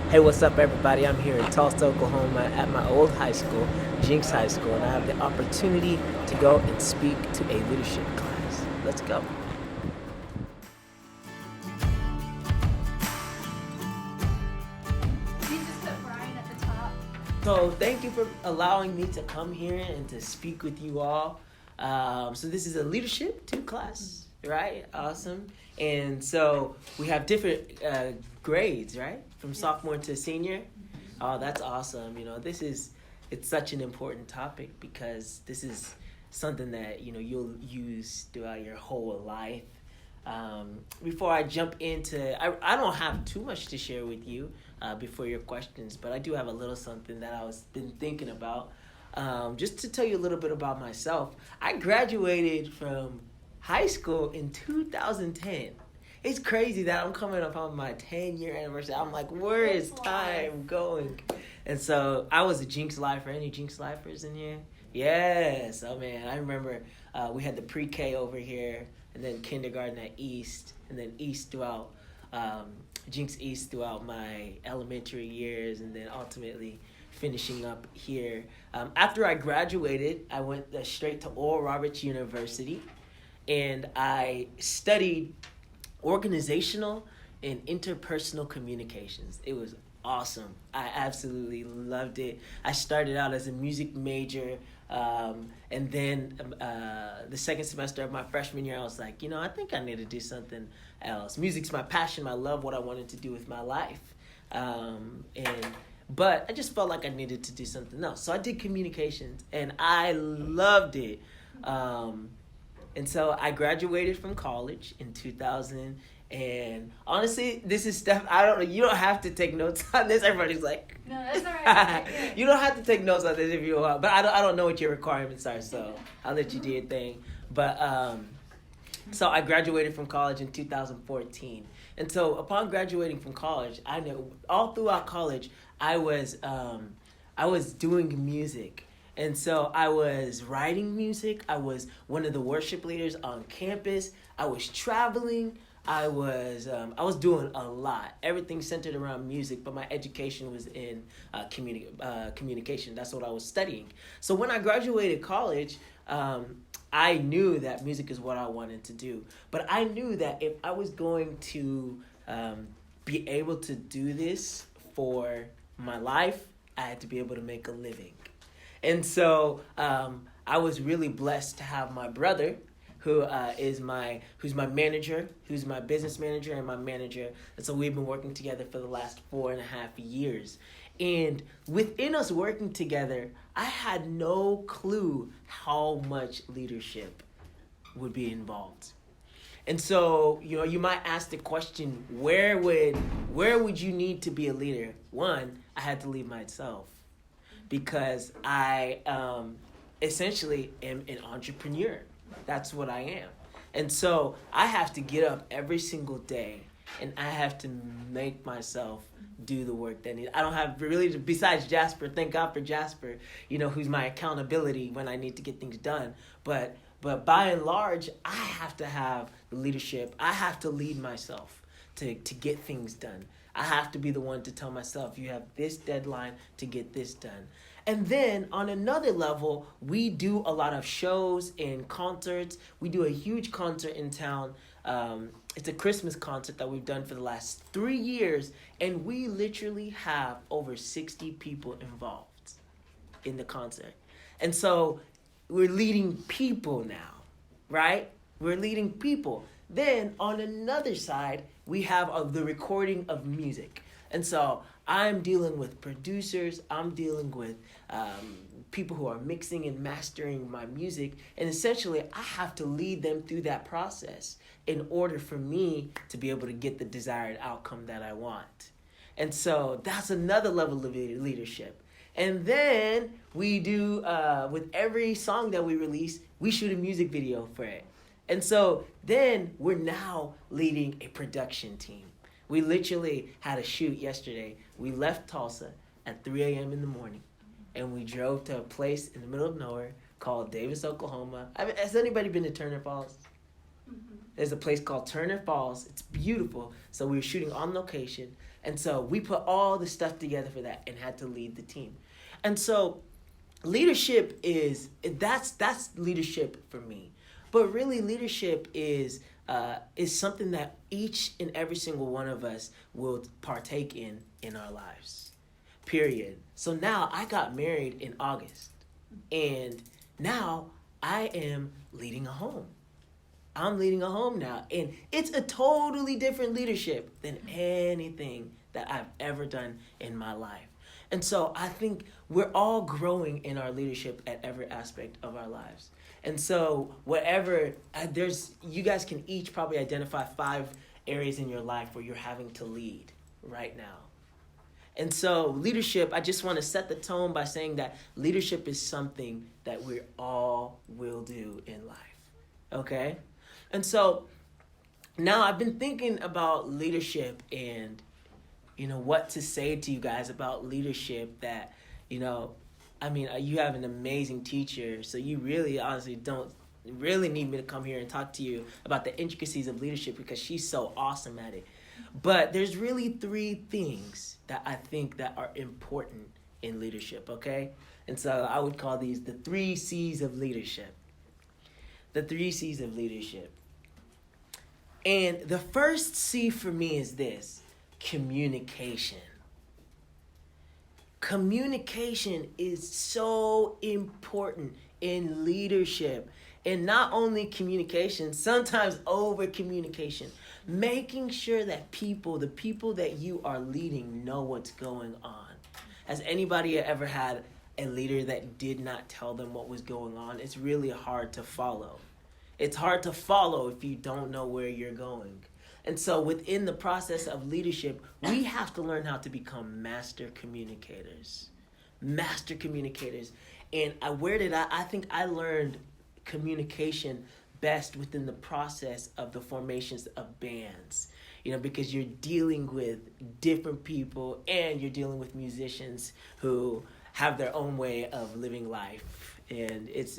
Hey, what's up, everybody? I'm here in Tulsa, Oklahoma at my old high school, Jenks High School, and I have the opportunity to go and speak to a leadership class. Let's go. You just put Brian at the top. So, thank you for allowing me to come here and to speak with you all. So, this is a leadership 2 class, right? Awesome. And so, we have different grades, right? From sophomore to senior. Oh, that's awesome. It's such an important topic because this is something that, you'll use throughout your whole life. Before I jump into, I don't have too much to share with you before your questions, but I do have a little something that I was been thinking about. Just to tell you a little bit about myself, I graduated from high school in 2010. It's crazy that I'm coming up on my 10-year anniversary. I'm like, where is time going? And so I was a Jenks lifer. Any Jenks lifers in here? Yes. Oh, man. I remember we had the pre-K over here, and then kindergarten at East, and then East throughout, Jenks East throughout my elementary years, and then ultimately finishing up here. After I graduated, I went straight to Oral Roberts University, and I studied organizational and interpersonal communications. It was awesome. I absolutely loved it. I started out as a music major, and then the second semester of my freshman year, I was like, I think I need to do something else. Music's my passion. I love what I wanted to do with my life. But I just felt like I needed to do something else. So I did communications, and I loved it. And so I graduated from college in 2000. And honestly, this is stuff you don't have to take notes on this. Everybody's like, no, that's all right. You don't have to take notes on this if you want. But I don't know what your requirements are, so I'll let you do your thing. But so I graduated from college in 2014. And so upon graduating from college, I know all throughout college I was doing music. And so I was writing music. I was one of the worship leaders on campus. I was traveling. I was doing a lot. Everything centered around music, but my education was in communication. That's what I was studying. So when I graduated college, I knew that music is what I wanted to do. But I knew that if I was going to be able to do this for my life, I had to be able to make a living. And so I was really blessed to have my brother, who's my manager, who's my business manager and my manager. And so we've been working together for the last 4.5 years. And within us working together, I had no clue how much leadership would be involved. And so, you might ask the question, where would you need to be a leader? One, I had to lead myself, because I essentially am an entrepreneur. That's what I am. And so I have to get up every single day, and I have to make myself do the work that I don't have really, besides Jasper, thank God for Jasper, who's my accountability when I need to get things done. But by and large, I have to have the leadership. I have to lead myself to get things done. I have to be the one to tell myself, you have this deadline to get this done. And then on another level, we do a lot of shows and concerts. We do a huge concert in town. It's a Christmas concert that we've done for the last 3 years. And we literally have over 60 people involved in the concert. And so we're leading people now, right? We're leading people. Then on another side, we have the recording of music. And so I'm dealing with producers. I'm dealing with people who are mixing and mastering my music. And essentially, I have to lead them through that process in order for me to be able to get the desired outcome that I want. And so that's another level of leadership. And then we do, with every song that we release, we shoot a music video for it. And so then we're now leading a production team. We literally had a shoot yesterday. We left Tulsa at 3 a.m. in the morning, and we drove to a place in the middle of nowhere called Davis, Oklahoma. Has anybody been to Turner Falls? Mm-hmm. There's a place called Turner Falls. It's beautiful. So we were shooting on location. And so we put all the stuff together for that and had to lead the team. And so leadership that's leadership for me. But really leadership is something that each and every single one of us will partake in our lives. Period. So now I got married in August. And now I am leading a home. I'm leading a home now. And it's a totally different leadership than anything that I've ever done in my life. And so I think we're all growing in our leadership at every aspect of our lives. And so whatever, you guys can each probably identify 5 areas in your life where you're having to lead right now. And so leadership, I just want to set the tone by saying that leadership is something that we all will do in life. Okay? And so now I've been thinking about leadership and, what to say to you guys about leadership that, you have an amazing teacher, so you really honestly don't really need me to come here and talk to you about the intricacies of leadership because she's so awesome at it. But there's really 3 things that I think that are important in leadership, okay? And so I would call these the 3 C's of leadership. The 3 C's of leadership. And the first C for me is this: communication. Communication is so important in leadership. And not only communication, sometimes over communication. Making sure that the people that you are leading know what's going on. Has anybody ever had a leader that did not tell them what was going on? It's really hard to follow. It's hard to follow if you don't know where you're going. And so within the process of leadership, we have to learn how to become master communicators. Master communicators. And I think I learned communication best within the process of the formations of bands. Because you're dealing with different people and you're dealing with musicians who have their own way of living life. And it's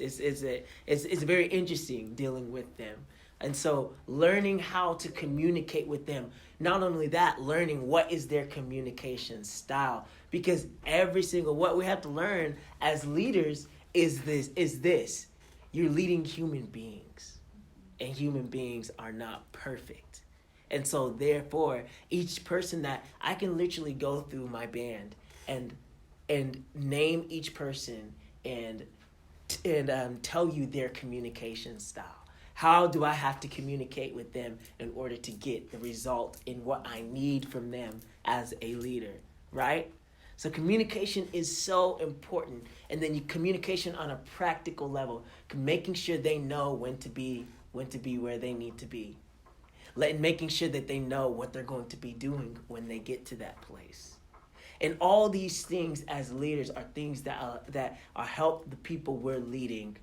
very interesting dealing with them. And so learning how to communicate with them. Not only that, learning what is their communication style. Because what we have to learn as leaders is this. You're leading human beings. And human beings are not perfect. And so therefore, each person that I can literally go through my band and name each person and tell you their communication style. How do I have to communicate with them in order to get the result in what I need from them as a leader, right? So communication is so important. And then communication on a practical level, making sure they know when to be where they need to be. Making sure that they know what they're going to be doing when they get to that place. And all these things as leaders are things that are help the people we're leading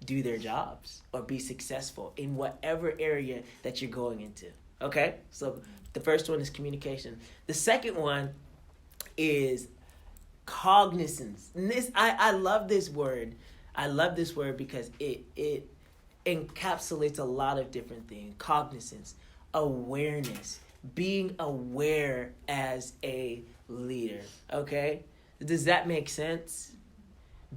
do their jobs or be successful in whatever area that you're going into. Okay? So the first one is communication. The second one is cognizance. And I love this word. I love this word because it encapsulates a lot of different things. Cognizance, awareness, being aware as a leader. Okay? Does that make sense?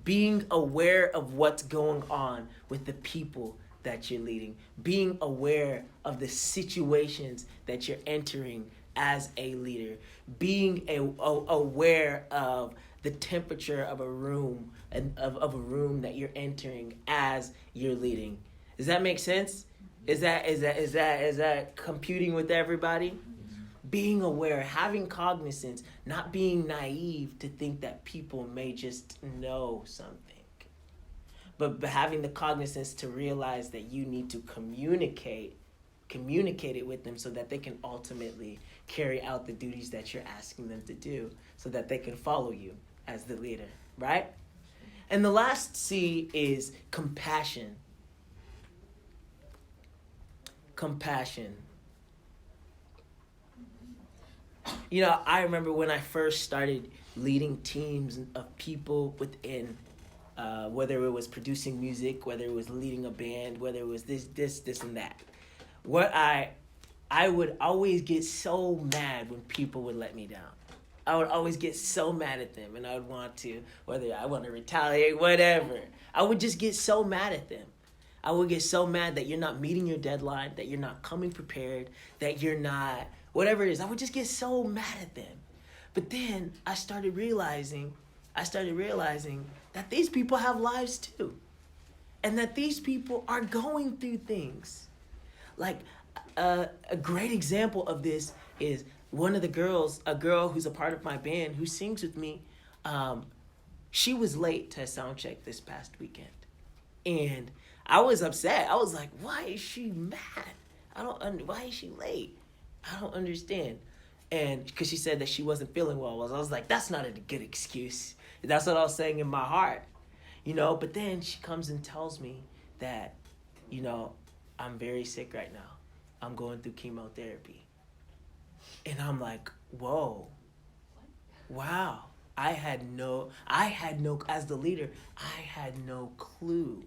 Being aware of what's going on with the people that you're leading. Being aware of the situations that you're entering as a leader. Being aware of the temperature of a room and of a room that you're entering as you're leading. Does that make sense? Is that computing with everybody? Being aware, having cognizance, not being naive to think that people may just know something. But having the cognizance to realize that you need to communicate it with them so that they can ultimately carry out the duties that you're asking them to do so that they can follow you as the leader, right? And the last C is compassion. Compassion. I remember when I first started leading teams of people within, whether it was producing music, whether it was leading a band, whether it was this, and that. What I I would always get so mad when people would let me down. I would always get so mad at them, and I would want to, whether I want to retaliate, whatever. I would just get so mad at them. I would get so mad that you're not meeting your deadline, that you're not coming prepared, that you're not, whatever it is. I would just get so mad at them. But then I started realizing that these people have lives too. And that these people are going through things. Like, a great example of this is one of the girls, a girl who's a part of my band who sings with me. She was late to a sound check this past weekend. And I was upset. I was like, why is she mad? Why is she late? I don't understand. And because she said that she wasn't feeling well. I was like, that's not a good excuse. That's what I was saying in my heart. But then she comes and tells me that, I'm very sick right now. I'm going through chemotherapy. And I'm like, whoa, wow. I had no, as the leader, I had no clue.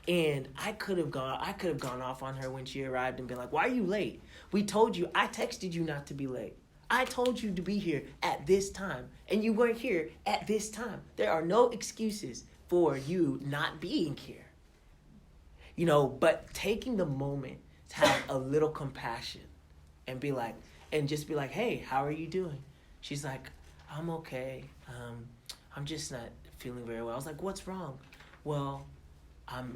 And I could have gone off on her when she arrived and been like, why are you late? We told you, I texted you not to be late. I told you to be here at this time, and you weren't here at this time. There are no excuses for you not being here. But taking the moment to have a little compassion and just be like, hey, how are you doing? She's like, I'm okay. I'm just not feeling very well. I was like, what's wrong? Well, I'm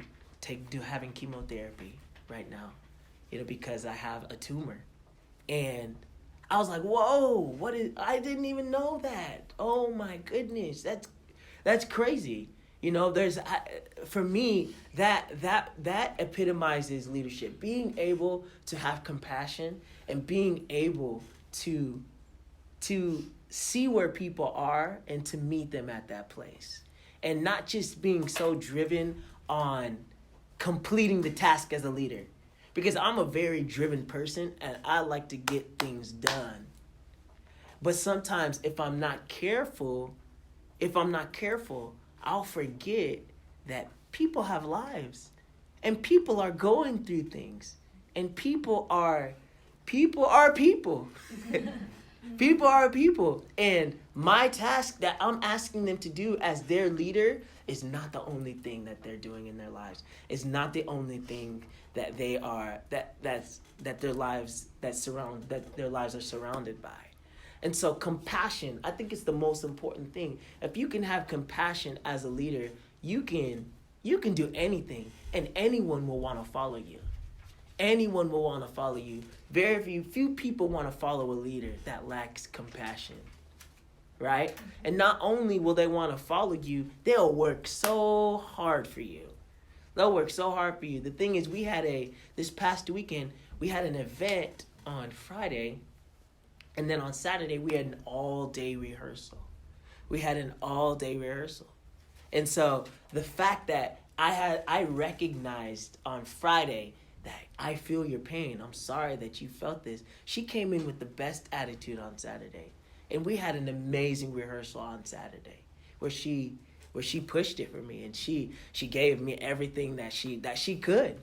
having chemotherapy right now, because I have a tumor. And I was like, whoa, I didn't even know that. Oh my goodness, that's crazy. For me, that epitomizes leadership. Being able to have compassion and being able to see where people are and to meet them at that place. And not just being so driven on completing the task as a leader. Because I'm a very driven person and I like to get things done. But sometimes if I'm not careful, I'll forget that people have lives and people are going through things and people are people. People are people. And my task that I'm asking them to do as their leader is not the only thing that they're doing in their lives. It's not the only thing that they are that their lives are surrounded by. And so compassion, I think it's the most important thing. If you can have compassion as a leader, you can do anything and anyone will want to follow you. Anyone will want to follow you. Very few people want to follow a leader that lacks compassion. Right? And not only will they want to follow you, they'll work so hard for you. The thing is, this past weekend, we had an event on Friday, and then on Saturday, we had an all-day rehearsal. And so the fact that I recognized on Friday that I feel your pain. I'm sorry that you felt this. She came in with the best attitude on Saturday. And we had an amazing rehearsal on Saturday where she pushed it for me and she gave me everything that she could.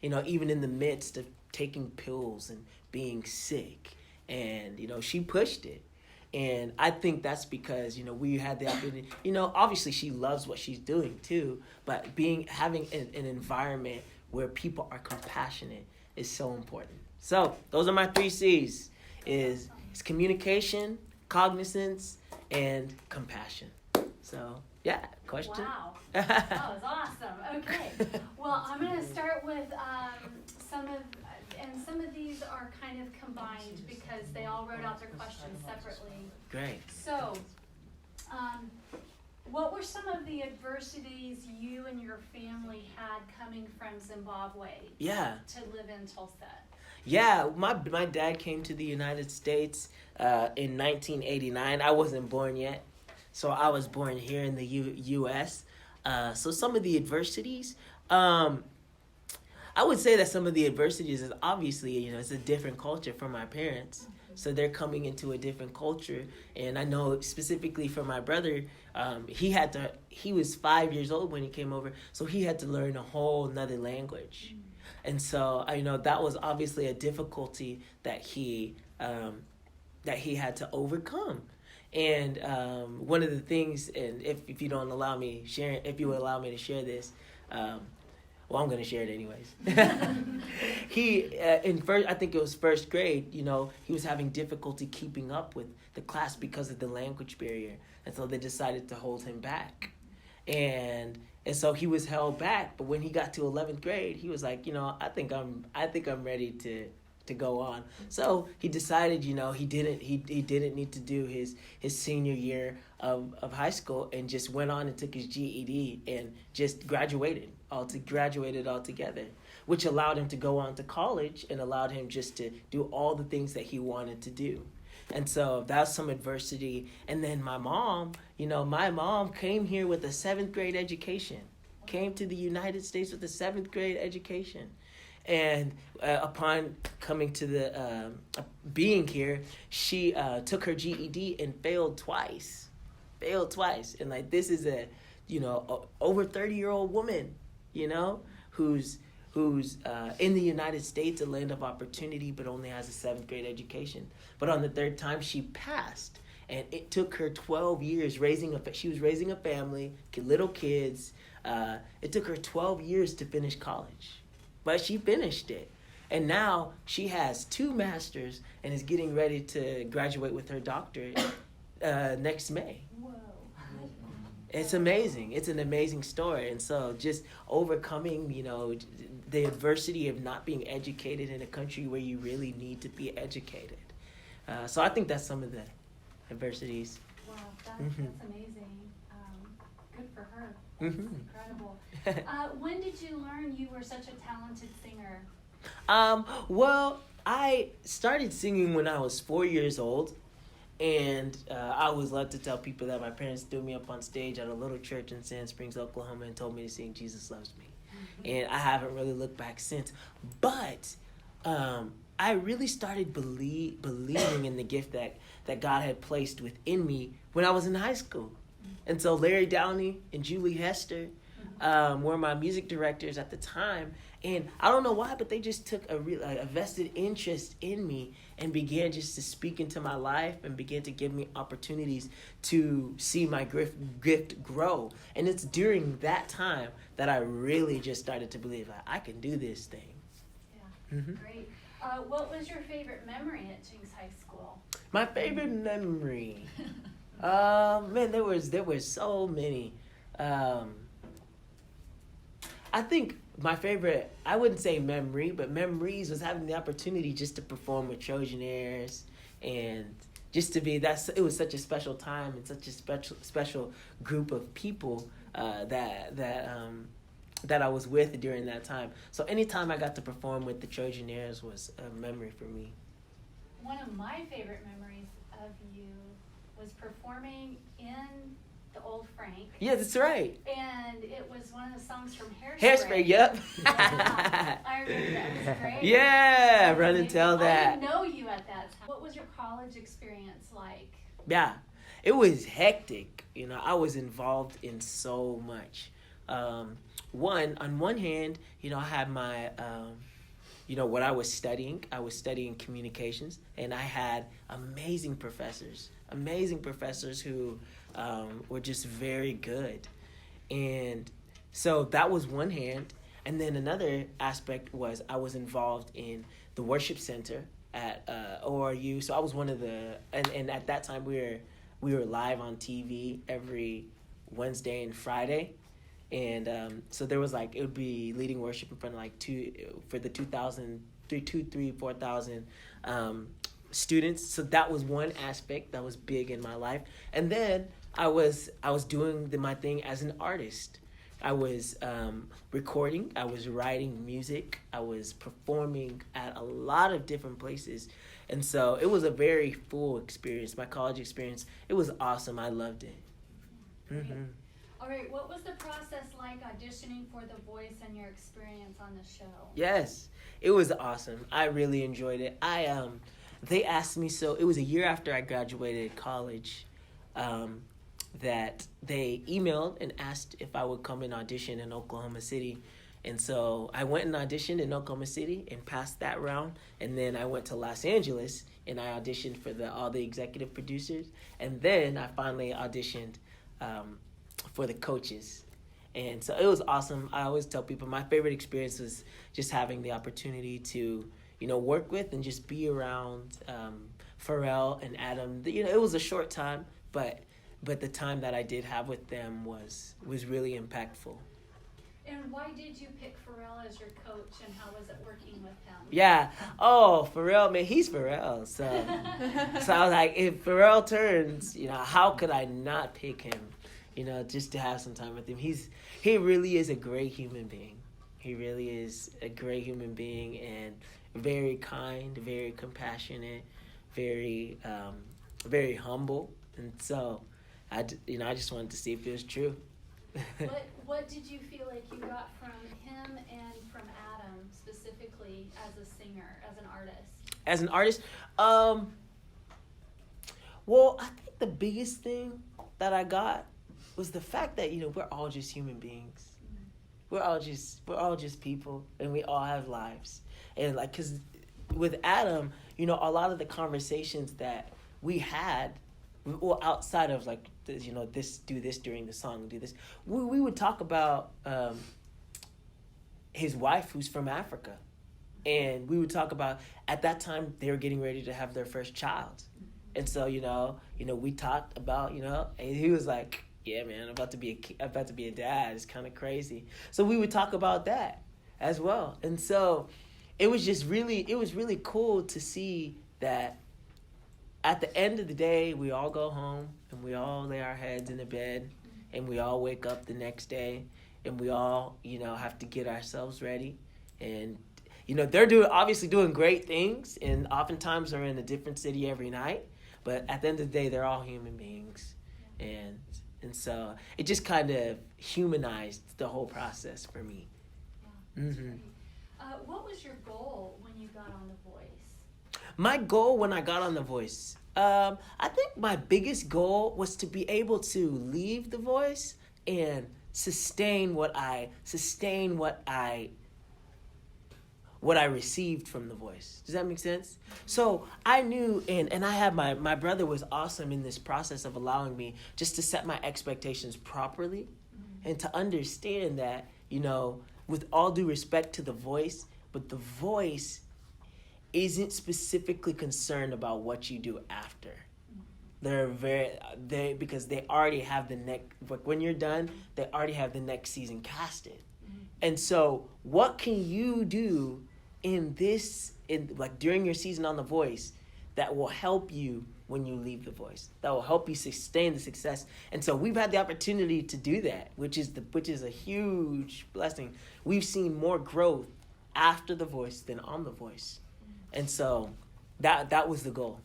Even in the midst of taking pills and being sick. And, she pushed it. And I think that's because, we had the opportunity, obviously she loves what she's doing too, but having an environment where people are compassionate is so important. So those are my 3 C's is communication, cognizance, and compassion. So yeah, question? Wow. That was awesome. Okay. Well, I'm going to start with some of these are kind of combined because they all wrote out their questions separately. Great. So, what were some of the adversities you and your family had coming from Zimbabwe to live in Tulsa? Yeah, my dad came to the United States in 1989. I wasn't born yet, so I was born here in the U.S. So some of the adversities, I would say that some of the adversities is obviously, it's a different culture for my parents. So they're coming into a different culture. And I know specifically for my brother, he was 5 years old when he came over. So he had to learn a whole nother language. And so that was obviously a difficulty that he had to overcome. And one of the things, and if you don't allow me if you would allow me to share this, well, I'm going to share it anyways. He, I think it was first grade, he was having difficulty keeping up with the class because of the language barrier. And so they decided to hold him back. And so he was held back. But when he got to 11th grade, he was like, I think I'm ready to go on. So he decided, he didn't need to do his senior year of high school, and just went on and took his GED and just graduated altogether, which allowed him to go on to college and allowed him just to do all the things that he wanted to do. And so that's some adversity. And then my mom came here with a 7th grade education, came to the United States with a 7th grade education. And upon coming to being here, she took her GED and failed twice. And like, this is a over 30-year-old woman, who's in the United States, a land of opportunity, but only has a 7th grade education. But on the 3rd time, she passed. And it took her 12 years she was raising a family, little kids. It took her 12 years to finish college. But she finished it. And now she has 2 masters and is getting ready to graduate with her doctorate next May. Whoa. It's amazing. It's an amazing story. And so just overcoming, the adversity of not being educated in a country where you really need to be educated. So I think that's some of the adversities. Wow, that's amazing. Good for her. That's incredible. When did you learn you were such a talented singer? Well, I started singing when I was 4 years old. And I always love to tell people that my parents threw me up on stage at a little church in Sand Springs, Oklahoma, and told me to sing Jesus Loves Me. And I haven't really looked back since. But I really started believing in the gift that God had placed within me when I was in high school. And so Larry Downey and Julie Hester were my music directors at the time. And I don't know why, but they just took a vested interest in me and began just to speak into my life and began to give me opportunities to see my gift grow. And it's during that time that I really just started to believe I can do this thing. Yeah, great. What was your favorite memory at Jenks High School? My favorite memory? Man, there was so many. I think my favorite, I wouldn't say memory, but memories was having the opportunity just to perform with Trojanaires and just to be, it was such a special time and such a special group of people that I was with during that time. So anytime I got to perform with the Trojanaires was a memory for me. One of my favorite memories of you was performing in the Old Frank. Yeah, that's right. And it was one of the songs from Hairspray. Hairspray, yep. I remember that. It was great. Yeah, run and tell that. I didn't know you at that time. What was your college experience like? Yeah, it was hectic. I was involved in so much. On one hand, I had my, what I was studying. I was studying communications, and I had amazing professors who were just very good. And so that was one hand. And then another aspect was I was involved in the worship center at ORU. So I was one of and at that time we were live on TV every Wednesday and Friday. And so there was it would be leading worship in front of 4,000 students. So that was one aspect that was big in my life. And then I was doing my thing as an artist. I was recording, I was writing music, I was performing at a lot of different places. And so it was a very full experience. My college experience, it was awesome. I loved it. Mm-hmm. All right, what was the process like auditioning for The Voice and your experience on the show? Yes, it was awesome. I really enjoyed it. They asked me, so it was a year after I graduated college, that they emailed and asked if I would come and audition in Oklahoma City And so I went and auditioned in Oklahoma City and passed that round. And then I went to Los Angeles and I auditioned for all the executive producers. And then I finally auditioned for the coaches. And so it was awesome. I always tell people my favorite experience was just having the opportunity to, work with and just be around Pharrell and Adam. It was a short time, but the time that I did have with them was really impactful. And why did you pick Pharrell as your coach, and how was it working with him? Yeah. Oh, Pharrell, man, he's Pharrell. So I was like, if Pharrell turns, how could I not pick him? Just to have some time with him. He really is a great human being. He really is a great human being, and very kind, very compassionate, very very humble. And so I just wanted to see if it was true. What did you feel like you got from him and from Adam specifically as a singer, as an artist? As an artist, well, I think the biggest thing that I got was the fact that we're all just human beings. Mm-hmm. We're all just people, and we all have lives. And because with Adam, a lot of the conversations that we had, well, outside of this, do this during the song, do this, we would talk about his wife who's from Africa, and we would talk about at that time they were getting ready to have their first child, and so we talked about and he was like, yeah, man, I'm about to be a dad. It's kind of crazy. So we would talk about that as well, and so it was really cool to see that. At the end of the day, we all go home and we all lay our heads in the bed and we all wake up the next day and we all, have to get ourselves ready. And, they're obviously doing great things, and oftentimes they're in a different city every night. But at the end of the day, they're all human beings. And so it just kind of humanized the whole process for me. Yeah, mm-hmm. What was your goal when you got on The Voice? My goal when I got on The Voice, I think my biggest goal was to be able to leave The Voice and sustain what I received from The Voice. Does that make sense? So I knew, and I had my brother was awesome in this process of allowing me just to set my expectations properly, and to understand that, with all due respect to The Voice, but The Voice isn't specifically concerned about what you do after. Because they already have the next, when you're done, they already have the next season casted. Mm-hmm. And so what can you do during your season on The Voice that will help you when you leave The Voice, that will help you sustain the success? And so we've had the opportunity to do that, which is a huge blessing. We've seen more growth after The Voice than on The Voice. And so that was the goal.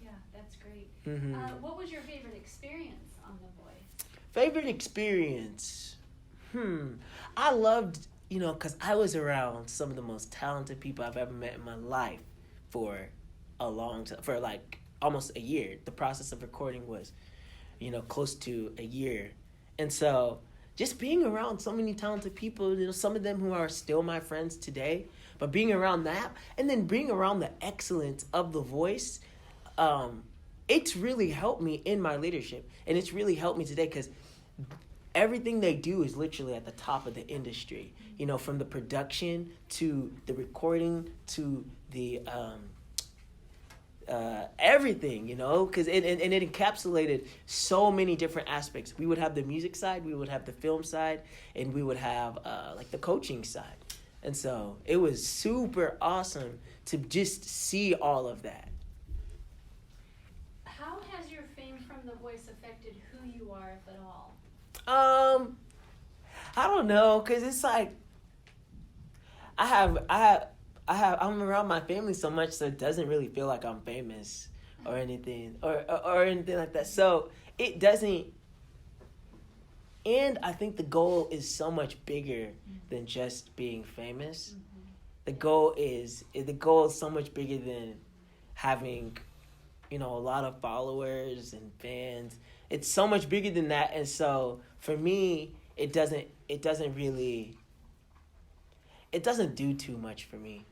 Yeah, that's great. Mm-hmm. What was your favorite experience on The Voice? Favorite experience? I loved, because I was around some of the most talented people I've ever met in my life for a long time, for almost a year. The process of recording was, close to a year. And so just being around so many talented people, some of them who are still my friends today, but being around that, and then being around the excellence of The Voice, it's really helped me in my leadership. And it's really helped me today because everything they do is literally at the top of the industry. From the production to the recording to the everything, because it encapsulated so many different aspects. We would have the music side, we would have the film side, and we would have the coaching side. And so it was super awesome to just see all of that. How has your fame from The Voice affected who you are, if at all? I don't know, because it's I'm around my family so much, so it doesn't really feel like I'm famous or anything or anything like that. So it doesn't. And I think the goal is so much bigger than just being famous. Mm-hmm. The goal is so much bigger than having, a lot of followers and fans. It's so much bigger than that. And so for me, it doesn't really it doesn't do too much for me,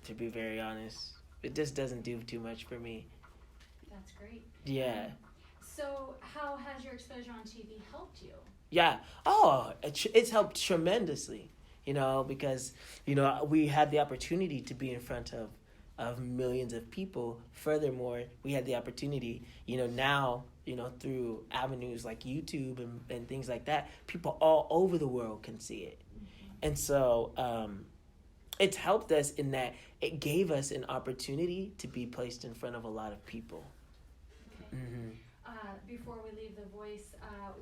to be very honest. It just doesn't do too much for me. That's great. Yeah. So how has your exposure on TV helped you? Yeah. Oh, it's helped tremendously, because, we had the opportunity to be in front of millions of people. Furthermore, we had the opportunity, now, through avenues like YouTube and things like that, people all over the world can see it. And so it's helped us in that it gave us an opportunity to be placed in front of a lot of people. Okay. Mm-hmm. Before we leave The Voice,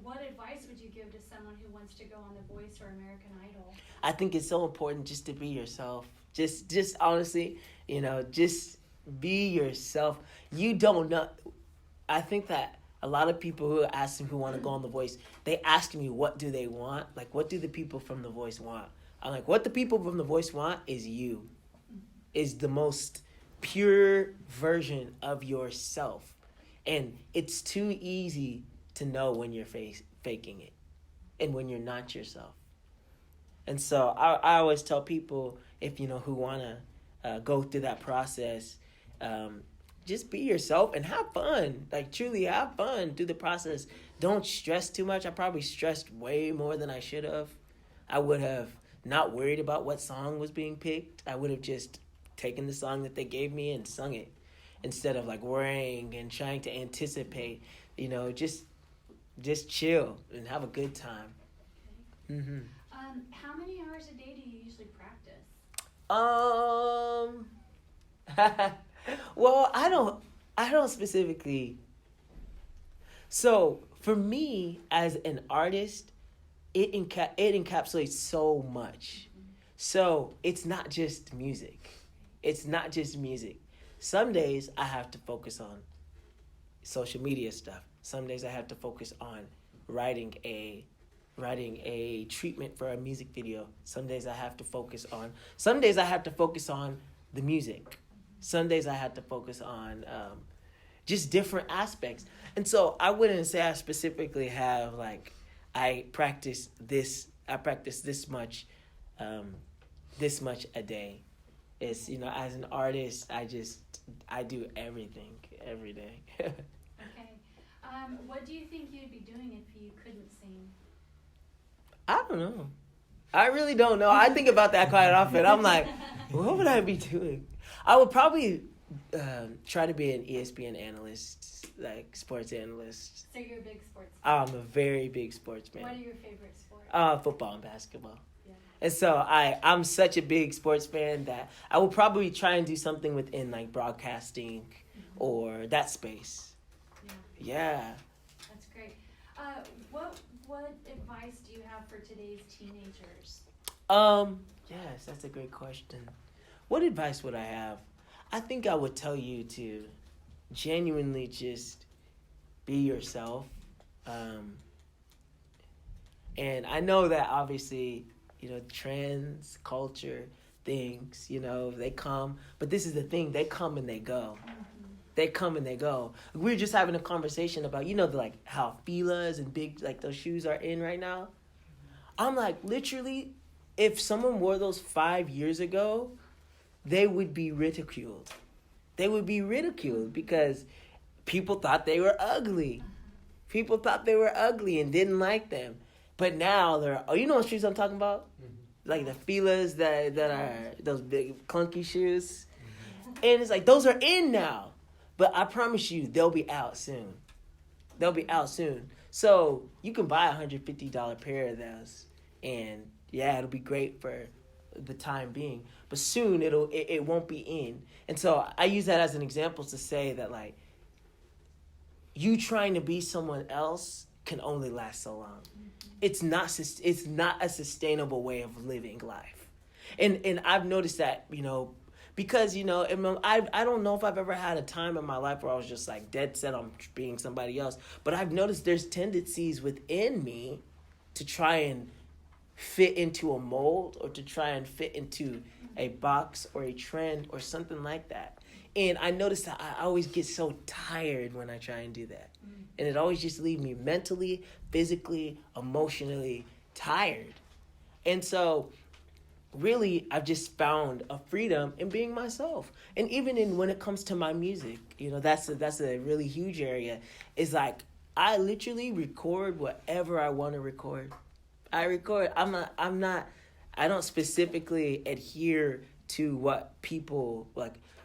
what advice would you give to someone who wants to go on The Voice or American Idol? I think it's so important just to be yourself. Just honestly, just be yourself. You don't know. I think that a lot of people who want to go on The Voice, they ask me, what do they want? Like, what do the people from The Voice want? I'm like, what the people from The Voice want is you. Is the most pure version of yourself. And it's too easy to know when you're faking it and when you're not yourself. And so I always tell people, if who want to go through that process, just be yourself and have fun. Like, truly have fun through the process. Don't stress too much. I probably stressed way more than I should have. I would have not worried about what song was being picked. I would have just taken the song that they gave me and sung it, instead of like worrying and trying to anticipate. Just chill and have a good time. Okay. Mm-hmm. How many hours a day do you usually practice? Well, I don't specifically. So for me as an artist, it encapsulates so much. So it's not just music. Some days I have to focus on social media stuff. Some days I have to focus on writing a treatment for a music video. Some days I have to focus on the music. Some days I have to focus on just different aspects. And so I wouldn't say I specifically have like I practice this much a day. It's, as an artist, I do everything every day. Okay. What do you think you'd be doing if you couldn't sing? I don't know. I really don't know. I think about that quite often. I'm like, what would I be doing? I would probably try to be an ESPN analyst, like sports analyst. So you're a big sports fan. I'm a very big sports fan. What are your favorite sports? Football and basketball. Yeah. And so I'm such a big sports fan that I will probably try and do something within like broadcasting or that space. Yeah. That's great. What advice do you have for today's teenagers? Yes, that's a great question. What advice would I have? I think I would tell you to genuinely just be yourself. And I know that obviously, trends, culture, things, they come. But this is the thing, they come and they go. They come and they go. We were just having a conversation about, how Fila's and big, like, those shoes are in right now. I'm like, literally, if someone wore those 5 years ago, they would be ridiculed. They would be ridiculed because people thought they were ugly. People thought they were ugly and didn't like them. But now they're, you know what shoes I'm talking about? Mm-hmm. Like the Fila's that are those big clunky shoes. Mm-hmm. And it's like, those are in now. But I promise you, they'll be out soon. So you can buy a $150 pair of those. And yeah, it'll be great for the time being. But soon it won't be in. And so I use that as an example to say that, like, you trying to be someone else can only last so long. It's not a sustainable way of living life. And I've noticed that, because, I don't know if I've ever had a time in my life where I was just like dead set on being somebody else. But I've noticed there's tendencies within me to try and fit into a mold or to try and fit into a box or a trend or something like that. And I noticed that I always get so tired when I try and do that. And it always just leaves me mentally, physically, emotionally tired. And so really, I've just found a freedom in being myself. And even in when it comes to my music, that's a really huge area. It's like I literally record whatever I want to record. I record. I don't specifically adhere to what people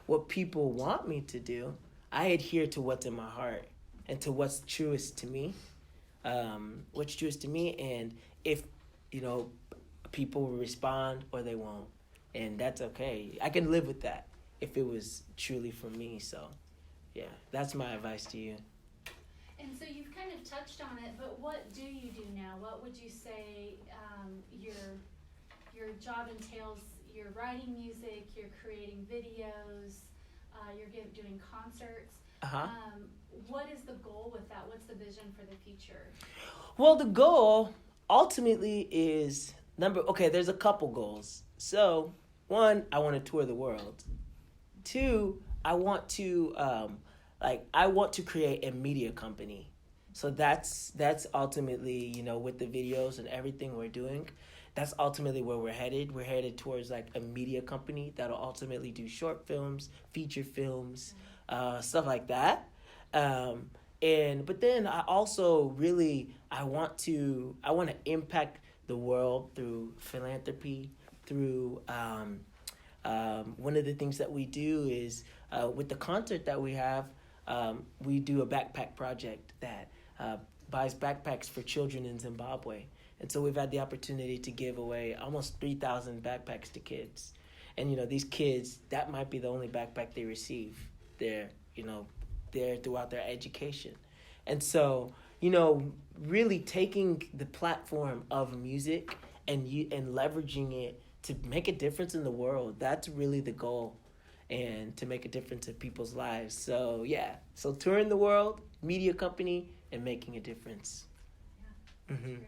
want me to do. I adhere to what's in my heart and to what's truest to me. And if people will respond or they won't, and that's okay. I can live with that if it was truly for me. So, yeah, that's my advice to you. And so you've kind of touched on it, but what do you do now? What would you say your job entails? You're writing music, you're creating videos, you're doing concerts. Uh-huh. What is the goal with that? What's the vision for the future? Well, the goal ultimately is there's a couple goals. So, one, I want to tour the world. Two, I want to create a media company. So that's ultimately, with the videos and everything we're doing, that's ultimately where we're headed. We're headed towards like a media company that'll ultimately do short films, feature films, stuff like that. But then I also really I want to impact the world through philanthropy, through one of the things that we do is with the concert that we have, we do a backpack project that buys backpacks for children in Zimbabwe. And so we've had the opportunity to give away almost 3,000 backpacks to kids. And, these kids, that might be the only backpack they receive there throughout their education. And so, really taking the platform of music and leveraging it to make a difference in the world, that's really the goal, and to make a difference in people's lives. So, yeah. So touring the world, media company, and making a difference. Yeah, that's great.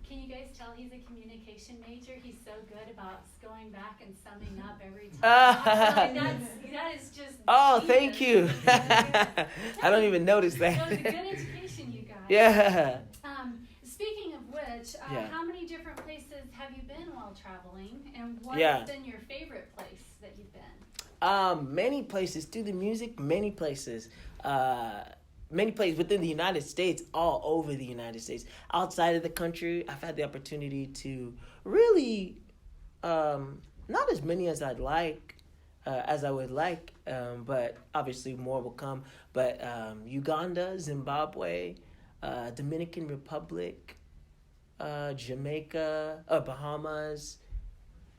Can you guys tell he's a communication major? He's so good about going back and summing up every time. That is just. Oh, genius. Thank you. I don't even notice that. So it's a good education, you guys. Yeah. Speaking of which, Yeah. How many different places have you been while traveling, and what Yeah. has been your favorite place that you've been? Many places. Through the music, many places. Many places within the United States, all over the United States. Outside of the country, I've had the opportunity to really, not as many as I'd like, as I would like, but obviously more will come. But Uganda, Zimbabwe, Dominican Republic, Jamaica, Bahamas,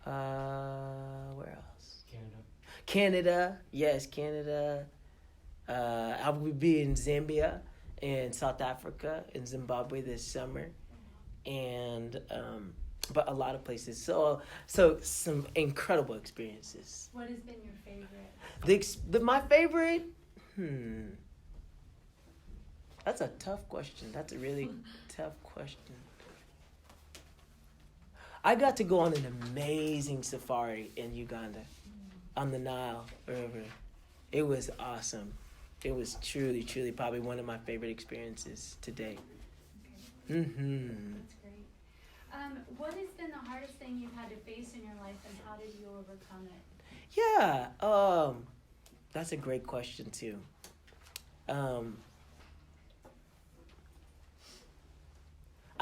where else? Canada, yes, Canada. I will be in Zambia and South Africa and Zimbabwe this summer, and but a lot of places. So some incredible experiences. What has been your favorite? My favorite. That's a tough question. That's a really tough question. I got to go on an amazing safari in Uganda, on the Nile River. It was awesome. It was truly, truly probably one of my favorite experiences to date. Okay. Mm-hmm. That's great. What has been the hardest thing you've had to face in your life, and how did you overcome it? Yeah, that's a great question too. I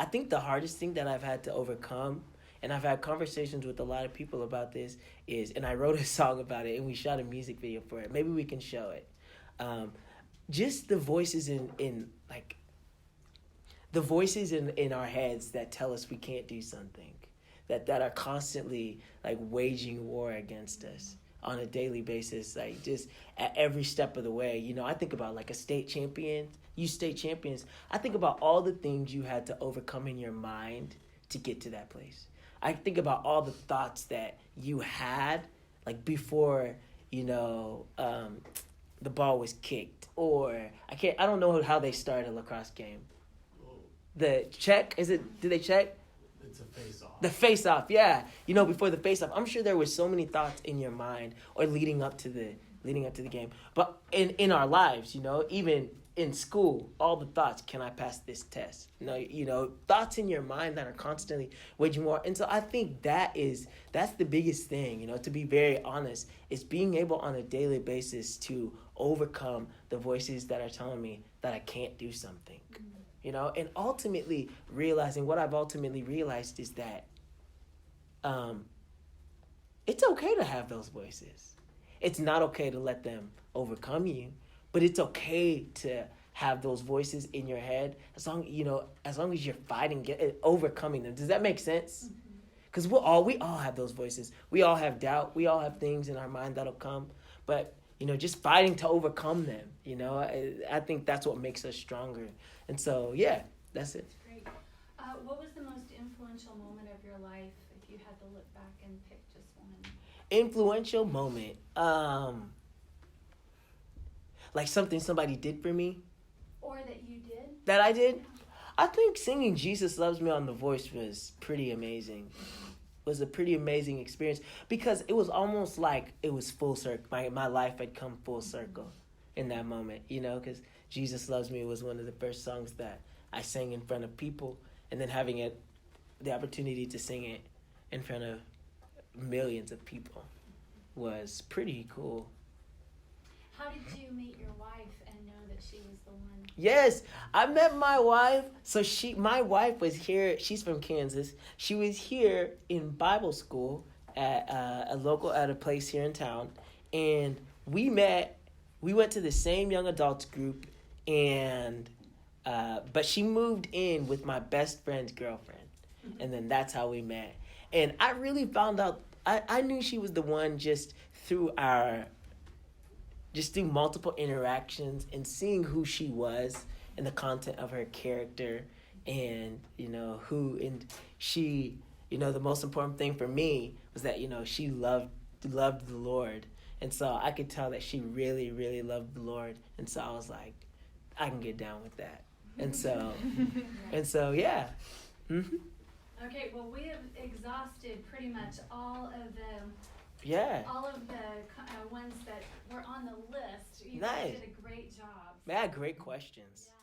think the hardest thing that I've had to overcome, and I've had conversations with a lot of people about this, and I wrote a song about it, and we shot a music video for it. Maybe we can show it. Just the voices in our heads that tell us we can't do something, that are constantly like waging war against us on a daily basis, like just at every step of the way. I think about like state champions. I think about all the things you had to overcome in your mind to get to that place. I think about all the thoughts that you had like before, the ball was kicked, or I don't know how they start a lacrosse game. The check, did they check? It's a face-off. The face-off, yeah. Before the face-off, I'm sure there were so many thoughts in your mind or leading up to the game. But in our lives, even in school, all the thoughts, can I pass this test? Thoughts in your mind that are constantly waging war. And so I think that's the biggest thing, to be very honest, is being able on a daily basis to overcome the voices that are telling me that I can't do something. And ultimately realizing what I've ultimately realized is that it's okay to have those voices. It's not okay to let them overcome you, but it's okay to have those voices in your head as long as you're fighting, overcoming them. Does that make sense? Because we all have those voices. We all have doubt. We all have things in our mind that'll come, but just fighting to overcome them. I think that's what makes us stronger. And so, yeah, that's it. Great. What was the most influential moment of your life, if you had to look back and pick just one? Influential moment. Like something somebody did for me. Or that you did? That I did? I think singing Jesus Loves Me on The Voice was pretty amazing. It was a pretty amazing experience because it was almost like it was full circle. My life had come full circle in that moment, because Jesus Loves Me was one of the first songs that I sang in front of people, and then having the opportunity to sing it in front of millions of people was pretty cool. How did you meet your wife and know that she was the one? Yes, I met my wife. So my wife was here. She's from Kansas. She was here in Bible school at a place here in town, and we met. We went to the same young adults group, and but she moved in with my best friend's girlfriend, and then that's how we met. And I really found out. I knew she was the one just through multiple interactions and seeing who she was and the content of her character, and she, the most important thing for me was that she loved the Lord, and so I could tell that she really, really loved the Lord, and so I was like, I can get down with that, and so yeah. Mm-hmm. Okay, well, we have exhausted pretty much all of the ones that were on the list. You guys did a great job. Yeah, great questions. Yeah.